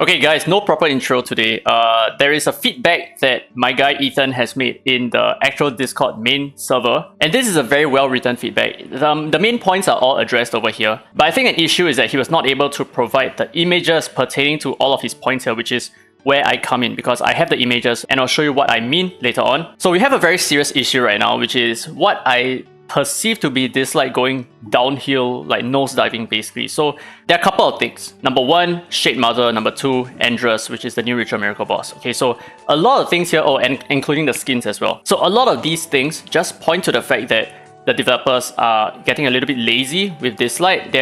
Okay guys, no proper intro today. There is a feedback that my guy Ethan has made in the actual Discord main server, and this is a very well written feedback. The main points are all addressed over here, but I think an issue is that he was not able to provide the images pertaining to all of his points here, which is where I come in, because I have the images and I'll show you what I mean later on. So we have a very serious issue right now, which is what I perceived to be Dislyte going downhill, like nosediving basically. So there are a couple of things. Number one, Shade Mother. Number two, Andrus, which is the new Ritual Miracle boss. Okay, so a lot of things here, and including the skins as well. So a lot of these things just point to the fact that the developers are getting a little bit lazy with Dislyte.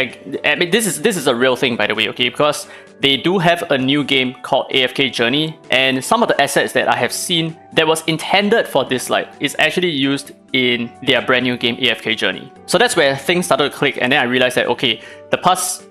This is a real thing, by the way, okay? Because they do have a new game called AFK Journey, and some of the assets that I have seen that was intended for Dislyte is actually used in their brand new game AFK Journey. So that's where things started to click, and then I realized that, okay, the past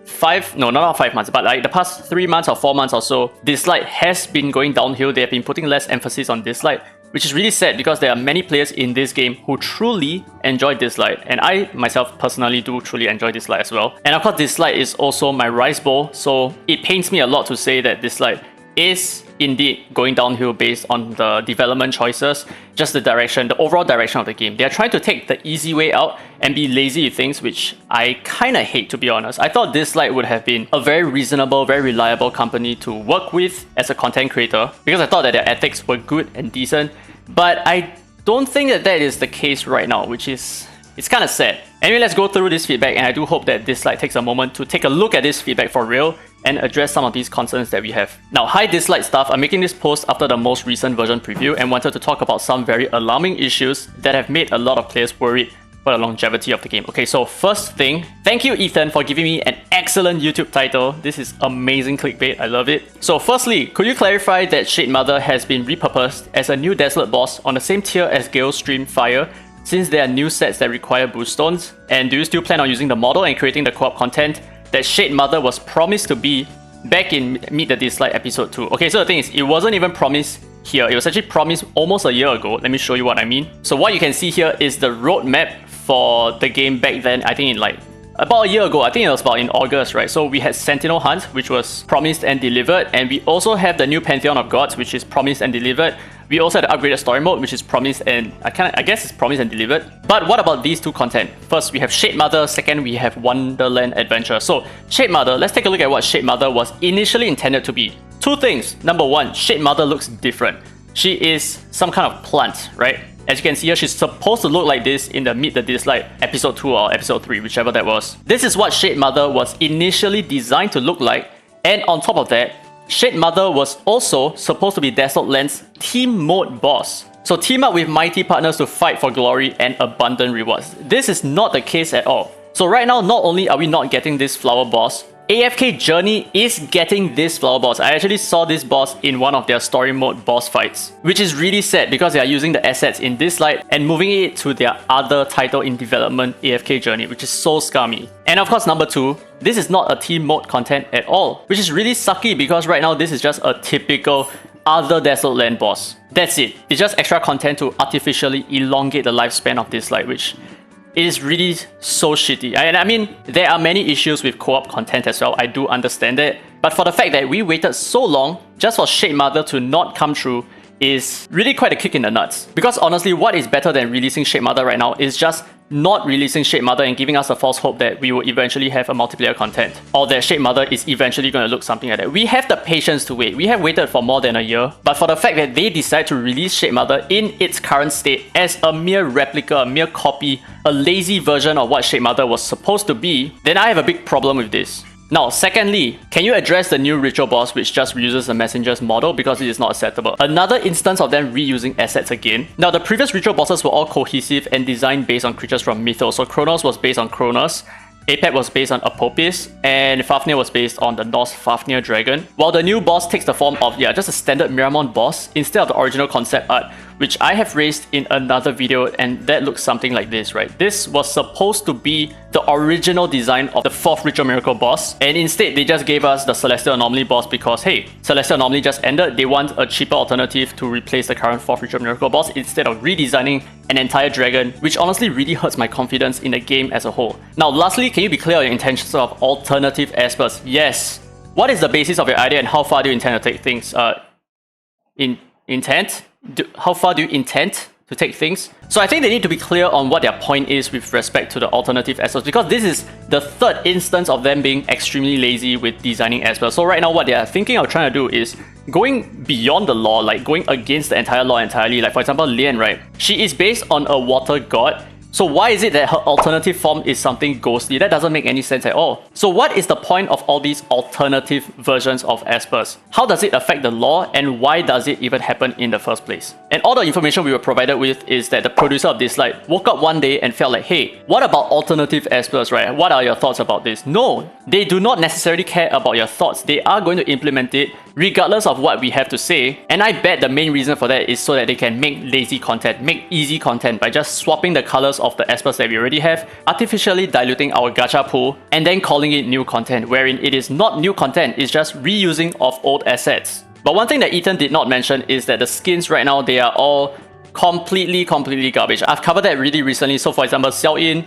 not 5 months, but like the past 3 months or 4 months or so, Dislyte has been going downhill. They have been putting less emphasis on Dislyte, which is really sad because there are many players in this game who truly enjoy Dislyte, and I myself personally do truly enjoy Dislyte as well. And of course, Dislyte is also my rice bowl, so it pains me a lot to say that Dislyte is indeed going downhill based on the development choices, just the direction, the overall direction of the game. They are trying to take the easy way out and be lazy with things, which I kind of hate, to be honest. I thought Dislyte would have been a very reasonable, very reliable company to work with as a content creator, because I thought that their ethics were good and decent, but I don't think that that is the case right now, which is, it's kind of sad. Anyway, let's go through this feedback, and I do hope that Dislyte takes a moment to take a look at this feedback for real and address some of these concerns that we have. Now, hi Dislyte staff, I'm making this post after the most recent version preview and wanted to talk about some very alarming issues that have made a lot of players worried for the longevity of the game. Okay, so first thing, thank you Ethan for giving me an excellent YouTube title. This is amazing clickbait, I love it. So firstly, could you clarify that Shade Mother has been repurposed as a new Dislyte boss on the same tier as Gale Stream Fire, since there are new sets that require boost stones? And do you still plan on using the model and creating the co-op content that Shade Mother was promised to be back in Meet the Dislyte episode 2? Okay, so the thing is, it wasn't even promised here. It was actually promised almost a year ago. Let me show you what I mean. So what you can see here is the roadmap for the game back then. I think in like about a year ago, I think it was about in August, right? So we had Sentinel Hunt, which was promised and delivered, and we also have the new Pantheon of Gods, which is promised and delivered. We also had the upgraded story mode, which is promised and I guess it's promised and delivered. But what about these two content? First, we have Shade Mother. Second, we have Wonderland Adventure. So Shade Mother, let's take a look at what Shade Mother was initially intended to be. Two things. Number one, Shade Mother looks different. She is some kind of plant, right? As you can see here, she's supposed to look like this in the Meet the Dislyte episode 2 or episode 3, whichever that was. This is what Shade Mother was initially designed to look like, and on top of that, Shade Mother was also supposed to be Dislyte Land's team mode boss. So team up with mighty partners to fight for glory and abundant rewards. This is not the case at all. So right now, not only are we not getting this flower boss, AFK Journey is getting this flower boss. I actually saw this boss in one of their story mode boss fights, which is really sad because they are using the assets in Dislyte and moving it to their other title in development, AFK Journey, which is so scummy. And of course, number two, this is not a team mode content at all, which is really sucky because right now this is just a typical other Dislyte Land boss. That's it. It's just extra content to artificially elongate the lifespan of Dislyte, which it is really so shitty. And I mean, there are many issues with co-op content as well, I do understand that. But for the fact that we waited so long just for Shade Mother to not come true is really quite a kick in the nuts. Because honestly, what is better than releasing Shade Mother right now is just not releasing Shade Mother and giving us a false hope that we will eventually have a multiplayer content, or that Shade Mother is eventually going to look something like that. We have the patience to wait. We have waited for more than a year, but for the fact that they decide to release Shade Mother in its current state as a mere replica, a mere copy, a lazy version of what Shade Mother was supposed to be, then I have a big problem with this. Now, secondly, can you address the new ritual boss which just reuses the messenger's model because it is not acceptable? Another instance of them reusing assets again. Now, the previous ritual bosses were all cohesive and designed based on creatures from Mythos. So Kronos was based on Kronos, Apep was based on Apopis, and Fafnir was based on the Norse Fafnir dragon. While the new boss takes the form of, just a standard Miramon boss instead of the original concept art, which I have raised in another video, and that looks something like this, right? This was supposed to be the original design of the 4th Ritual Miracle boss, and instead they just gave us the Celestial Anomaly boss because, hey, Celestial Anomaly just ended, they want a cheaper alternative to replace the current 4th Ritual Miracle boss instead of redesigning an entire dragon, which honestly really hurts my confidence in the game as a whole. Now lastly, can you be clear on your intentions of alternative aspects? Yes, What is the basis of your idea and how far do you intend to take things? How far do you intend to take things? So I think they need to be clear on what their point is with respect to the alternative aspects, because this is the third instance of them being extremely lazy with designing aspects. So right now what they are thinking of trying to do is going beyond the law, like going against the entire law entirely. Like for example, Lian, right? She is based on a water god. So why is it that her alternative form is something ghostly? That doesn't make any sense at all. So what is the point of all these alternative versions of Aspers? How does it affect the law, and why does it even happen in the first place? And all the information we were provided with is that the producer of Dislyte woke up one day and felt like, hey, what about alternative Aspers, right? What are your thoughts about this? No, they do not necessarily care about your thoughts. They are going to implement it regardless of what we have to say. And I bet the main reason for that is so that they can make lazy content, make easy content by just swapping the colors of the aspects that we already have, artificially diluting our gacha pool, and then calling it new content, wherein it is not new content, it's just reusing of old assets. But one thing that Ethan did not mention is that the skins right now, they are all completely garbage. I've covered that really recently. So for example, Xiaoyin,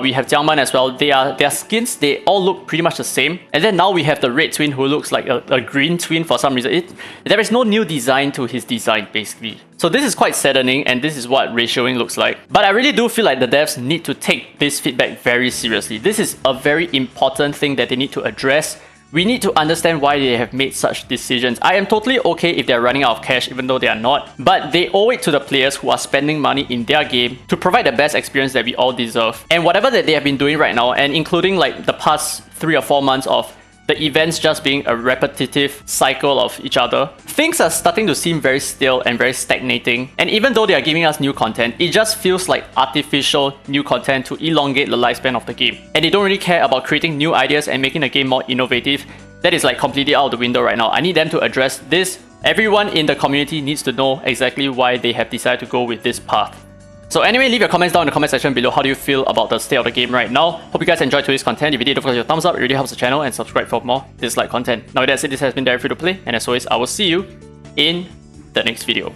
we have Jiangman as well. Their skins, they all look pretty much the same. And then now we have the red twin who looks like a green twin for some reason. There is no new design to his design, basically. So this is quite saddening, and this is what ratioing looks like. But I really do feel like the devs need to take this feedback very seriously. This is a very important thing that they need to address. We need to understand why they have made such decisions. I am totally okay if they're running out of cash, even though they are not, but they owe it to the players who are spending money in their game to provide the best experience that we all deserve. And whatever that they have been doing right now, and including like the past 3 or 4 months of the events just being a repetitive cycle of each other, things are starting to seem very stale and very stagnating. And even though they are giving us new content, it just feels like artificial new content to elongate the lifespan of the game. And they don't really care about creating new ideas and making the game more innovative. That is like completely out of the window right now. I need them to address this. Everyone in the community needs to know exactly why they have decided to go with this path. So anyway, leave your comments down in the comment section below. How do you feel about the state of the game right now? Hope you guys enjoyed today's content. If you did, don't forget your thumbs up. It really helps the channel, and subscribe for more Dislyte content. Now with that said, this has been Derek Free to Play, and as always, I will see you in the next video.